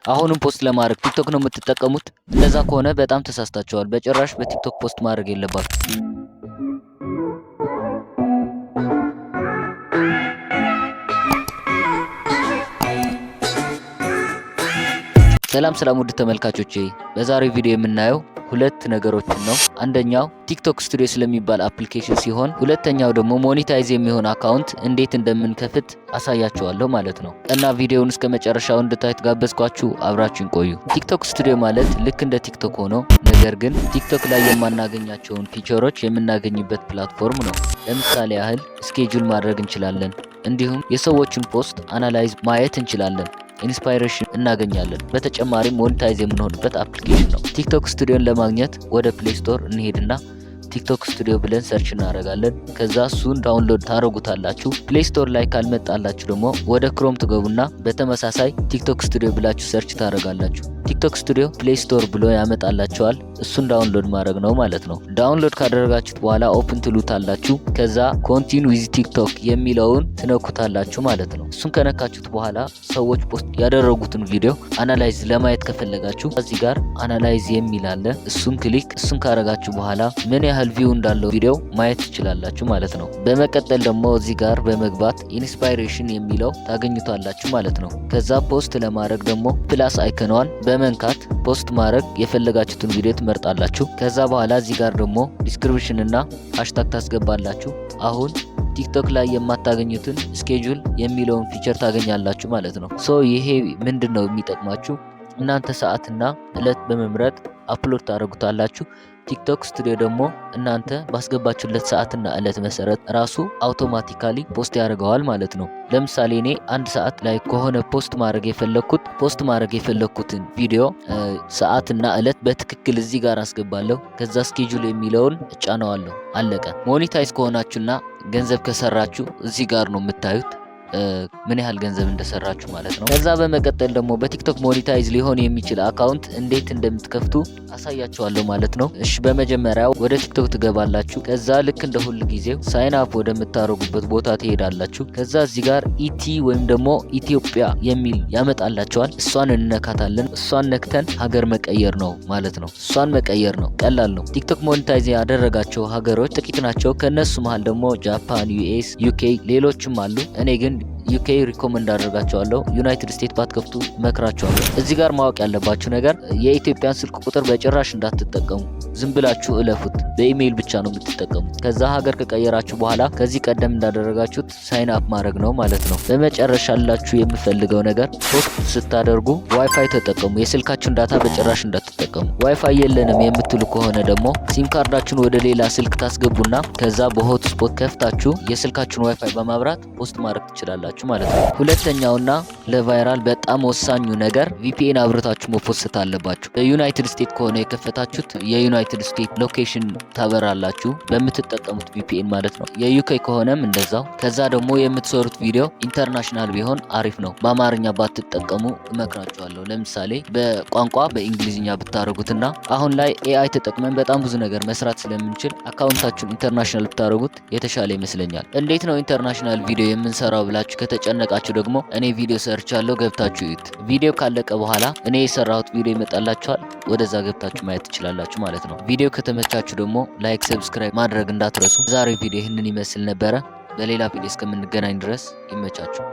አሁንም ፖስት ለማድረግ ቲክቶክ ነው የምትጠቀሙት? እንደዛ ከሆነ በጣም ተሳስታችኋል። በጭራሽ በቲክቶክ ፖስት ማድረግ የለባችሁ። ሰላም ውድ ተመልካቾቼ፣ በዛሬው ቪዲዮ የምናየው ሁለት ነገሮችን ነው። አንደኛው ቲክቶክ ስቱዲዮ ስለሚባል አፕሊኬሽን ሲሆን ሁለተኛው ደግሞ ሞኔታይዝ የሚሆን አካውንት እንዴት እንደምንከፍት አሳያችኋለሁ ማለት ነው። እና ቪዲዮውን እስከ መጨረሻው እንድታዩት ጋበዝኳችሁ። አብራችሁን ቆዩ። ቲክቶክ ስቱዲዮ ማለት ልክ እንደ ቲክቶክ ሆኖ ነገር ግን ቲክቶክ ላይ የማናገኛቸውን ፊቸሮች የምናገኝበት ፕላትፎርም ነው። ለምሳሌ ያህል ስኬጁል ማድረግ እንችላለን። እንዲሁም የሰዎችን ፖስት አናላይዝ ማየት እንችላለን። ኢንስፓይሬሽን እናገኛለን። በተጨማሪም ሞኔታይዝ የምንሆንበት አፕሊኬሽን ነው። ቲክቶክ ስቱዲዮን ለማግኘት ወደ ፕሌይ ስቶር እንሄድና ቲክቶክ ስቱዲዮ ብለን ሰርች እናደርጋለን። ከዛ እሱን ዳውንሎድ ታደርጉታላችሁ። ፕሌይ ስቶር ላይ ካልመጣላችሁ ደግሞ ወደ ክሮም ትገቡና በተመሳሳይ ቲክቶክ ስቱዲዮ ብላችሁ ሰርች ታደርጋላችሁ። ቲክቶክ ስቱዲዮ ፕሌይ ስቶር ብሎ ያመጣላችኋል። እሱን ዳውንሎድ ማድረግ ነው ማለት ነው። ዳውንሎድ ካደረጋችሁት በኋላ ኦፕን ትሉታላችሁ። ከዛ ኮንቲኒው ዊዝ ቲክቶክ የሚለውን ትነኩታላችሁ ማለት ነው። እሱን ከነካችሁት በኋላ ሰዎች ፖስት ያደረጉትን ቪዲዮ አናላይዝ ለማየት ከፈለጋችሁ እዚህ ጋር አናላይዝ የሚል አለ። እሱን ካረጋችሁ በኋላ ምን ያህል ቪው እንዳለው ቪዲዮ ማየት ትችላላችሁ ማለት ነው። በመቀጠል ደግሞ እዚህ ጋር በመግባት ኢንስፓይሬሽን የሚለው ታገኙታላችሁ ማለት ነው። ከዛ ፖስት ለማድረግ ደግሞ ፕላስ አይከኗን በመንካት ፖስት ማድረግ የፈለጋችሁትን ቪዲዮ ትመርጣላችሁ። ከዛ በኋላ እዚህ ጋር ደግሞ ዲስክሪፕሽን እና ሃሽታግ ታስገባላችሁ። አሁን ቲክቶክ ላይ የማታገኙትን ስኬጁል የሚለውን ፊቸር ታገኛላችሁ ማለት ነው። ይሄ ምንድነው የሚጠቅማችሁ? እናንተ ሰዓትና እለት በመምረጥ አፕሎድ ታደርጉታላችሁ። ቲክቶክ ስቱዲዮ ደግሞ እናንተ ባስገባችሁለት ሰዓትና እለት መሰረት ራሱ አውቶማቲካሊ ፖስት ያደርገዋል ማለት ነው። ለምሳሌ እኔ አንድ ሰዓት ላይ ከሆነ ፖስት ማድረግ የፈለኩትን ቪዲዮ ሰዓትና እለት በትክክል እዚህ ጋር አስገባለሁ። ከዛ ስኬጁል የሚለውን እጫነዋለሁ። አለቀ። ሞኔታይዝ ከሆናችሁና ገንዘብ ከሰራችሁ እዚህ ጋር ነው የምታዩት ምን ያህል ገንዘብ እንደሰራችሁ ማለት ነው። ከዛ በመቀጠል ደግሞ በቲክቶክ ሞኔታይዝ ሊሆን የሚችል አካውንት እንዴት እንደምትከፍቱ አሳያችኋለሁ ማለት ነው። እሺ፣ በመጀመሪያ ወደ ቲክቶክ ትገባላችሁ። ከዛ ልክ እንደ ሁሉ ጊዜው ሳይን አፕ ወደምታረጉበት ቦታ ትሄዳላችሁ። ከዛ እዚህ ጋር ኢቲ ወይም ደግሞ ኢትዮጵያ የሚል ያመጣላችኋል። እሷን እንነካታለን። እሷን ነክተን ሀገር መቀየር ነው ማለት ነው። እሷን መቀየር ነው፣ ቀላል ነው። ቲክቶክ ሞኔታይዝ ያደረጋቸው ሀገሮች ጥቂት ናቸው። ከነሱ መሃል ደግሞ ጃፓን፣ ዩኤስ፣ ዩኬ ሌሎችም አሉ። እኔ ግን ዩኬ ሪኮመንድ አደርጋቸዋለሁ። ዩናይትድ ስቴትስ ባትከፍቱ መክራቸዋለሁ። እዚህ ጋር ማወቅ ያለባችሁ ነገር የኢትዮጵያን ስልክ ቁጥር በጭራሽ እንዳትጠቀሙ። ዝም ብላችሁ እለፉት። በኢሜይል ብቻ ነው የምትጠቀሙ። ከዛ ሀገር ከቀየራችሁ በኋላ ከዚህ ቀደም እንዳደረጋችሁት ሳይን አፕ ማድረግ ነው ማለት ነው። በመጨረሻ ላችሁ የምፈልገው ነገር ፖስት ስታደርጉ ዋይፋይ ተጠቀሙ። የስልካችሁን ዳታ በጭራሽ እንዳትጠቀሙ። ዋይፋይ የለንም የምትሉ ከሆነ ደግሞ ሲም ካርዳችሁን ወደ ሌላ ስልክ ታስገቡና ከዛ በሆት ስፖት ከፍታችሁ የስልካችሁን ዋይፋይ በማብራት ፖስት ማድረግ ትችላላችሁ ማለት ነው። ሁለተኛውና ለቫይራል በጣም ወሳኙ ነገር ቪፒኤን አብርታችሁ መፖስት አለባችሁ። በዩናይትድ ስቴትስ ከሆነ የከፈታችሁት የዩናይትድ ስቴትስ ሎኬሽን ታበራላችሁ በምትጠቀሙት ቪፒኤን ማለት ነው። የዩኬ ከሆነም እንደዛው። ከዛ ደግሞ የምትሰሩት ቪዲዮ ኢንተርናሽናል ቢሆን አሪፍ ነው። በአማርኛ ባትጠቀሙ እመክራችኋለሁ። ለምሳሌ በቋንቋ በእንግሊዝኛ ብታረጉትና አሁን ላይ ኤአይ ተጠቅመን በጣም ብዙ ነገር መስራት ስለምንችል አካውንታችሁን ኢንተርናሽናል ብታረጉት የተሻለ ይመስለኛል። እንዴት ነው ኢንተርናሽናል ቪዲዮ የምንሰራው ብላችሁ ከተጨነቃችሁ ደግሞ እኔ ቪዲዮ ሰርቻለሁ፣ ገብታችሁ እዩት። ቪዲዮ ካለቀ በኋላ እኔ የሰራሁት ቪዲዮ ይመጣላችኋል። ወደዛ ገብታችሁ ማየት ትችላላችሁ ማለት ነው። ቪዲዮ ከተመቻችሁ ደግሞ ላይክ፣ ሰብስክራይብ ማድረግ እንዳትረሱ። ዛሬ ቪዲዮ ይህንን ይመስል ነበረ። በሌላ ቪዲዮ እስከምንገናኝ ድረስ ይመቻችሁ።